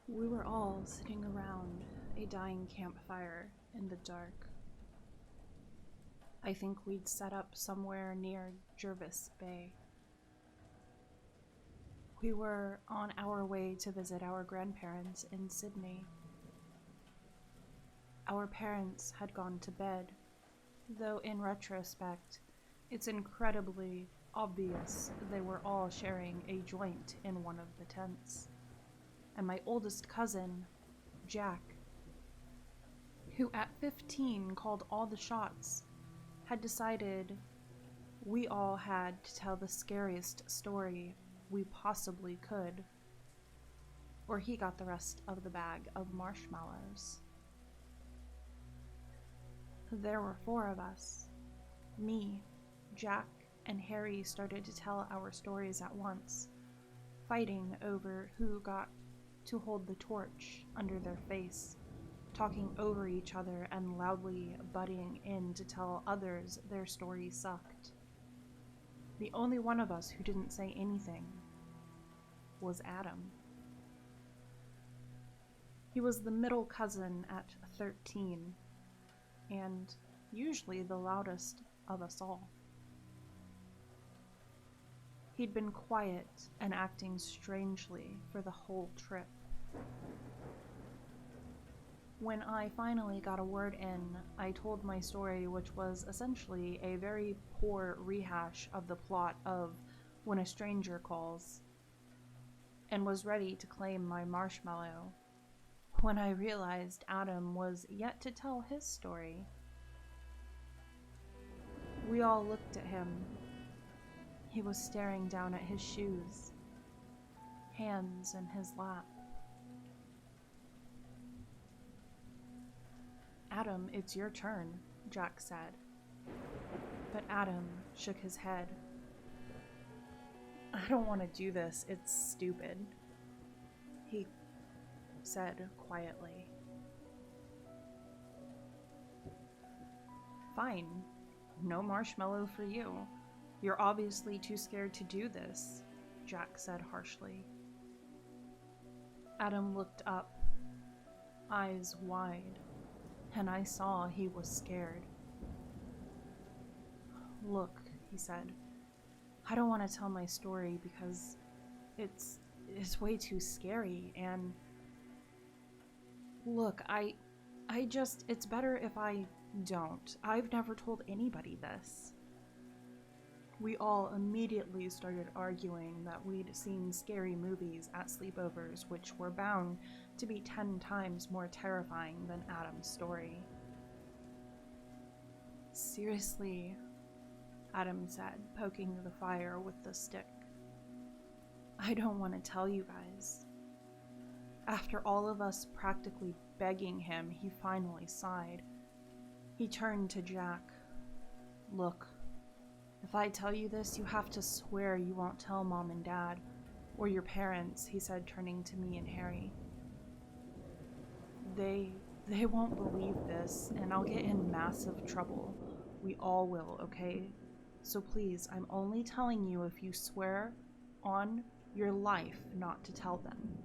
We were all sitting around a dying campfire in the dark. I think we'd set up somewhere near Jervis Bay. We were on our way to visit our grandparents in Sydney. Our parents had gone to bed, though in retrospect, it's incredibly obvious they were all sharing a joint in one of the tents. And my oldest cousin, Jack, who at 15 called all the shots, had decided we all had to tell the scariest story we possibly could, or he got the rest of the bag of marshmallows. There were 4 of us. Me, Jack, and Harry started to tell our stories at once, fighting over who got to hold the torch under their face, talking over each other and loudly butting in to tell others their story sucked. The only one of us who didn't say anything was Adam. He was the middle cousin at 13, and usually the loudest of us all. He'd been quiet and acting strangely for the whole trip. When I finally got a word in, I told my story, which was essentially a very poor rehash of the plot of When a Stranger Calls, and was ready to claim my marshmallow, when I realized Adam was yet to tell his story. We all looked at him. He was staring down at his shoes, hands in his lap. "Adam, it's your turn," Jack said. But Adam shook his head. "I don't want to do this, it's stupid," he said quietly. "Fine, no marshmallow for you. You're obviously too scared to do this," Jack said harshly. Adam looked up, eyes wide, and I saw he was scared. "Look," he said, "I don't want to tell my story because it's way too scary, and look, it's better if I don't. I've never told anybody this." We all immediately started arguing that we'd seen scary movies at sleepovers, which were bound to be 10 times more terrifying than Adam's story. "Seriously," Adam said, poking the fire with the stick, "I don't want to tell you guys." After all of us practically begging him, he finally sighed. He turned to Jack. "Look, if I tell you this, you have to swear you won't tell Mom and Dad, or your parents," he said, turning to me and Harry. They won't believe this, and I'll get in massive trouble. We all will, okay? So please, I'm only telling you if you swear on your life not to tell them."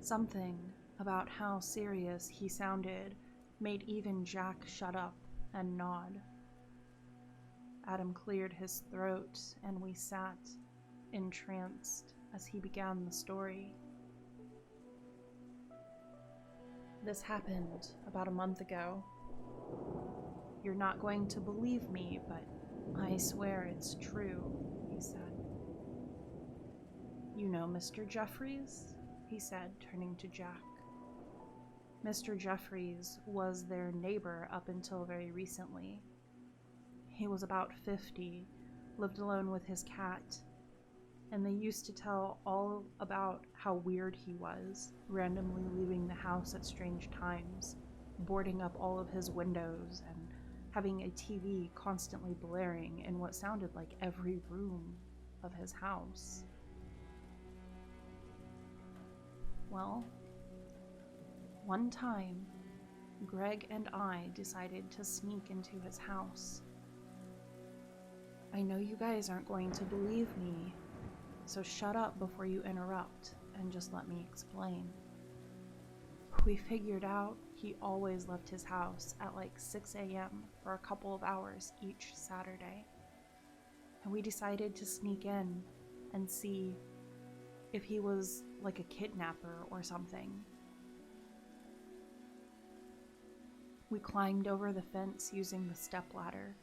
Something about how serious he sounded made even Jack shut up and nod. Adam cleared his throat, and we sat, entranced, as he began the story. "This happened about a month ago. You're not going to believe me, but I swear it's true," he said. "You know Mr. Jeffries?" he said, turning to Jack. Mr. Jeffries was their neighbor up until very recently. He was about 50, lived alone with his cat, and they used to tell all about how weird he was, randomly leaving the house at strange times, boarding up all of his windows, and having a TV constantly blaring in what sounded like every room of his house. Well, one time, Greg and I decided to sneak into his house. I know you guys aren't going to believe me, so shut up before you interrupt and just let me explain. We figured out he always left his house at like 6 a.m. for a couple of hours each Saturday. And we decided to sneak in and see if he was like a kidnapper or something. We climbed over the fence using the stepladder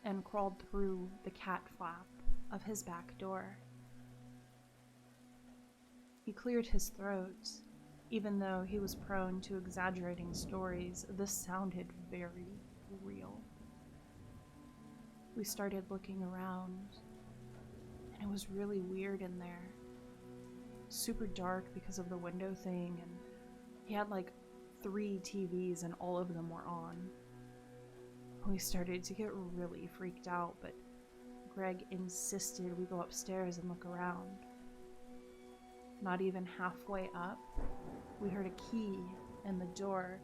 and crawled through the cat flap of his back door. He cleared his throat. Even though he was prone to exaggerating stories, this sounded very real. We started looking around, and it was really weird in there. Super dark because of the window thing, and he had like 3 TVs and all of them were on. We started to get really freaked out, but Greg insisted we go upstairs and look around. Not even halfway up, we heard a key in the door,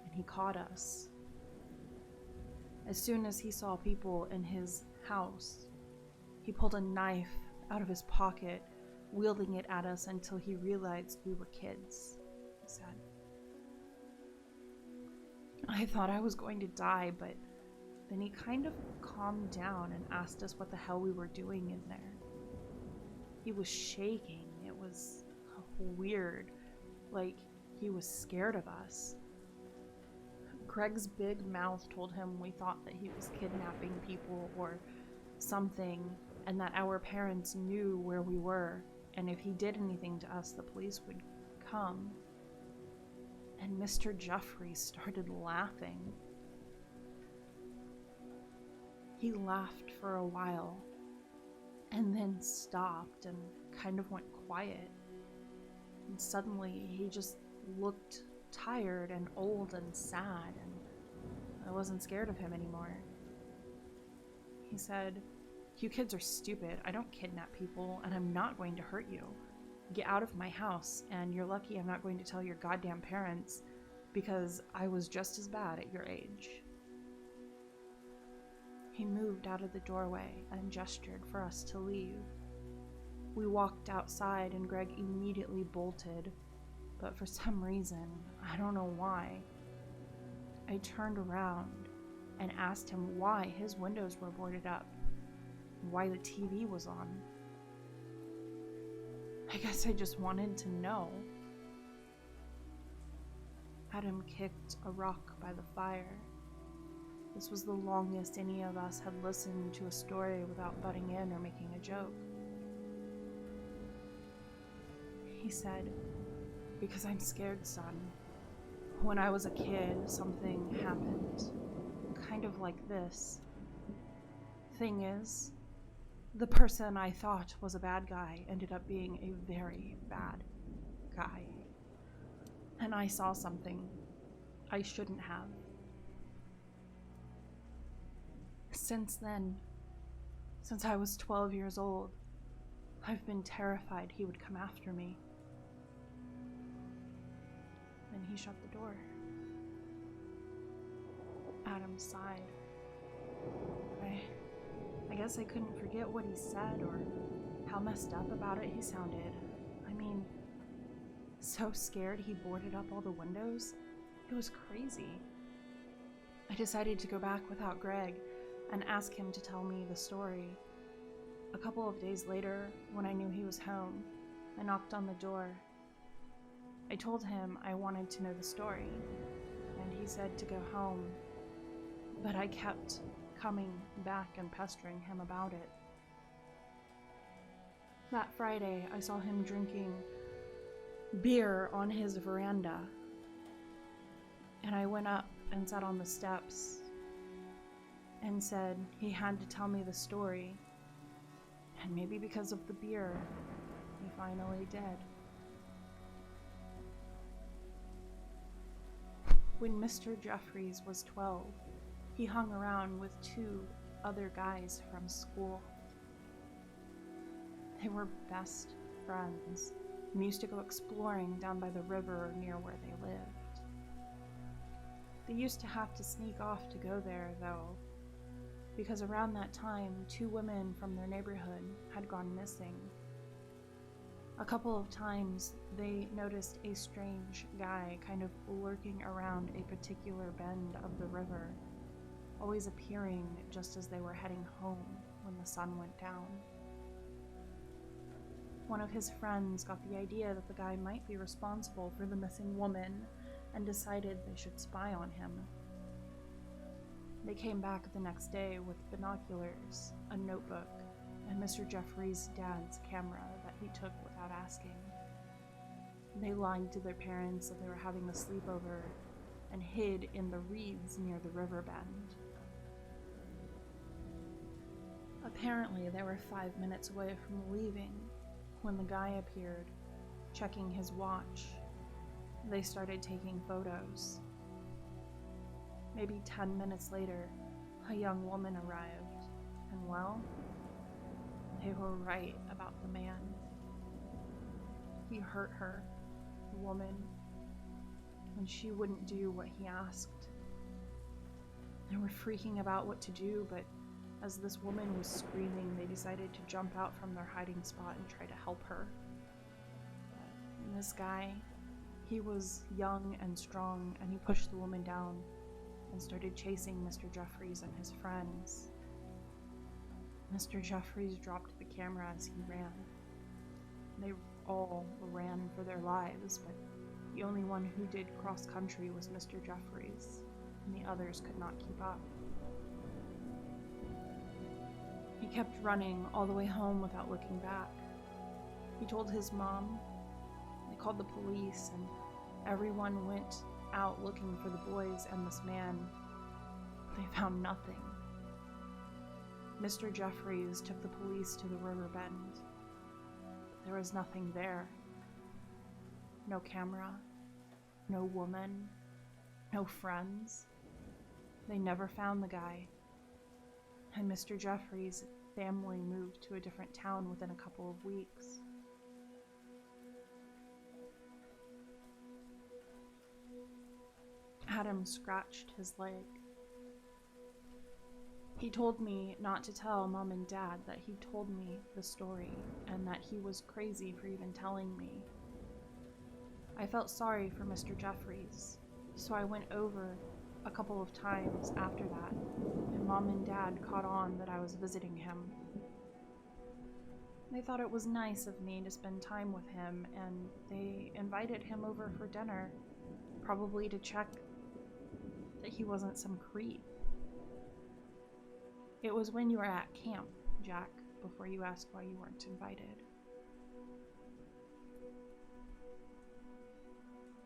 and he caught us. As soon as he saw people in his house, he pulled a knife out of his pocket, wielding it at us until he realized we were kids, he said. I thought I was going to die, but then he kind of calmed down and asked us what the hell we were doing in there. He was shaking. It was weird, like he was scared of us. Greg's big mouth told him we thought that he was kidnapping people or something, and that our parents knew where we were, and if he did anything to us, the police would come. And Mr. Jeffrey started laughing. He laughed for a while, and then stopped and kind of went quiet. And suddenly he just looked tired and old and sad, and I wasn't scared of him anymore. He said, "You kids are stupid. I don't kidnap people, and I'm not going to hurt you. Get out of my house, and you're lucky I'm not going to tell your goddamn parents, because I was just as bad at your age." He moved out of the doorway and gestured for us to leave. We walked outside and Greg immediately bolted, but for some reason, I don't know why, I turned around and asked him why his windows were boarded up, why the TV was on. I guess I just wanted to know. Adam kicked a rock by the fire. This was the longest any of us had listened to a story without butting in or making a joke. He said, "Because I'm scared, son. When I was a kid, something happened. Kind of like this. Thing is, the person I thought was a bad guy ended up being a very bad guy. And I saw something I shouldn't have. Since then, since I was 12 years old, I've been terrified he would come after me." Then he shut the door. Adam sighed. I guess I couldn't forget what he said or how messed up about it he sounded. I mean, so scared he boarded up all the windows. It was crazy. I decided to go back without Greg and ask him to tell me the story. A couple of days later, when I knew he was home, I knocked on the door. I told him I wanted to know the story, and he said to go home, but I kept coming back and pestering him about it. That Friday, I saw him drinking beer on his veranda, and I went up and sat on the steps and said he had to tell me the story, and maybe because of the beer, he finally did. When Mr. Jeffries was 12, he hung around with 2 other guys from school. They were best friends and used to go exploring down by the river near where they lived. They used to have to sneak off to go there, though, because around that time, 2 women from their neighborhood had gone missing, A couple of times, they noticed a strange guy kind of lurking around a particular bend of the river, always appearing just as they were heading home when the sun went down. One of his friends got the idea that the guy might be responsible for the missing woman and decided they should spy on him. They came back the next day with binoculars, a notebook, and Mr. Jeffries' dad's camera that he took without asking. They lied to their parents that they were having a sleepover and hid in the reeds near the river bend. Apparently, they were 5 minutes away from leaving when the guy appeared, checking his watch. They started taking photos. Maybe 10 minutes later, a young woman arrived, and well, they were right about the man. He hurt her, the woman, and she wouldn't do what he asked. They were freaking about what to do, but as this woman was screaming, they decided to jump out from their hiding spot and try to help her. And this guy, he was young and strong, and he pushed the woman down and started chasing Mr. Jeffries and his friends. Mr. Jeffries dropped the camera as he ran. They all ran for their lives, but the only one who did cross country was Mr. Jeffries, and the others could not keep up. He kept running all the way home without looking back. He told his mom. They called the police, and everyone went out looking for the boys and this man. They found nothing. Mr. Jeffries took the police to the river bend. There was nothing there. No camera, no woman, no friends. They never found the guy. And Mr. Jeffries' family moved to a different town within a couple of weeks. Adam scratched his leg. He told me not to tell Mom and Dad that he told me the story and that he was crazy for even telling me. I felt sorry for Mr. Jeffries, so I went over a couple of times after that, and Mom and Dad caught on that I was visiting him. They thought it was nice of me to spend time with him, and they invited him over for dinner, probably to check that he wasn't some creep. It was when you were at camp, Jack, before you asked why you weren't invited.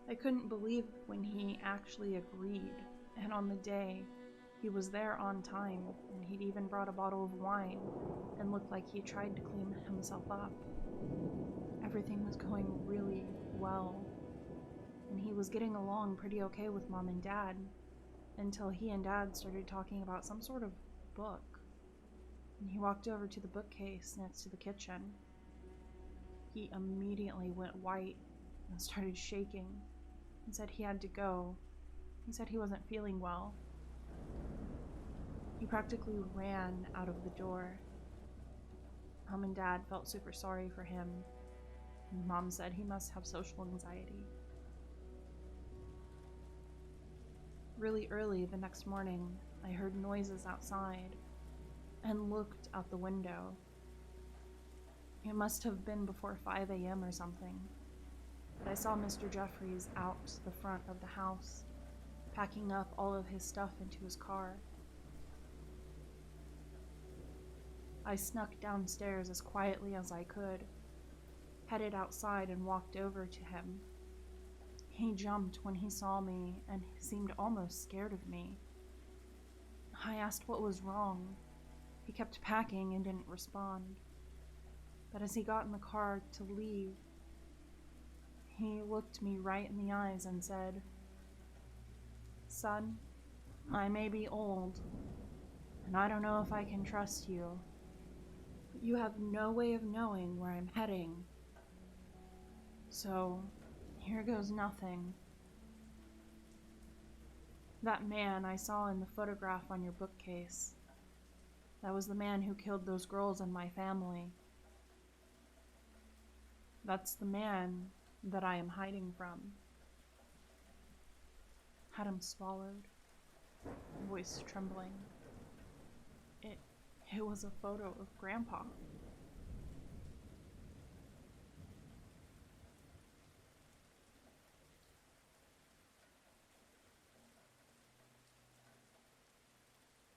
I couldn't believe when he actually agreed, and on the day, he was there on time, and he'd even brought a bottle of wine and looked like he tried to clean himself up. Everything was going really well, and he was getting along pretty okay with Mom and Dad until he and Dad started talking about some sort of book. And he walked over to the bookcase next to the kitchen. He immediately went white and started shaking and said he had to go. He said he wasn't feeling well. He practically ran out of the door. Mom and Dad felt super sorry for him. And Mom said he must have social anxiety. Really early the next morning, I heard noises outside and looked out the window. It must have been before 5 a.m. or something, but I saw Mr. Jeffries out the front of the house, packing up all of his stuff into his car. I snuck downstairs as quietly as I could, headed outside and walked over to him. He jumped when he saw me and seemed almost scared of me. I asked what was wrong. He kept packing and didn't respond. But as he got in the car to leave, he looked me right in the eyes and said, "Son, I may be old, and I don't know if I can trust you, but you have no way of knowing where I'm heading. So, here goes nothing. That man I saw in the photograph on your bookcase, that was the man who killed those girls and my family. That's the man that I am hiding from. Adam swallowed, voice trembling. It was a photo of Grandpa.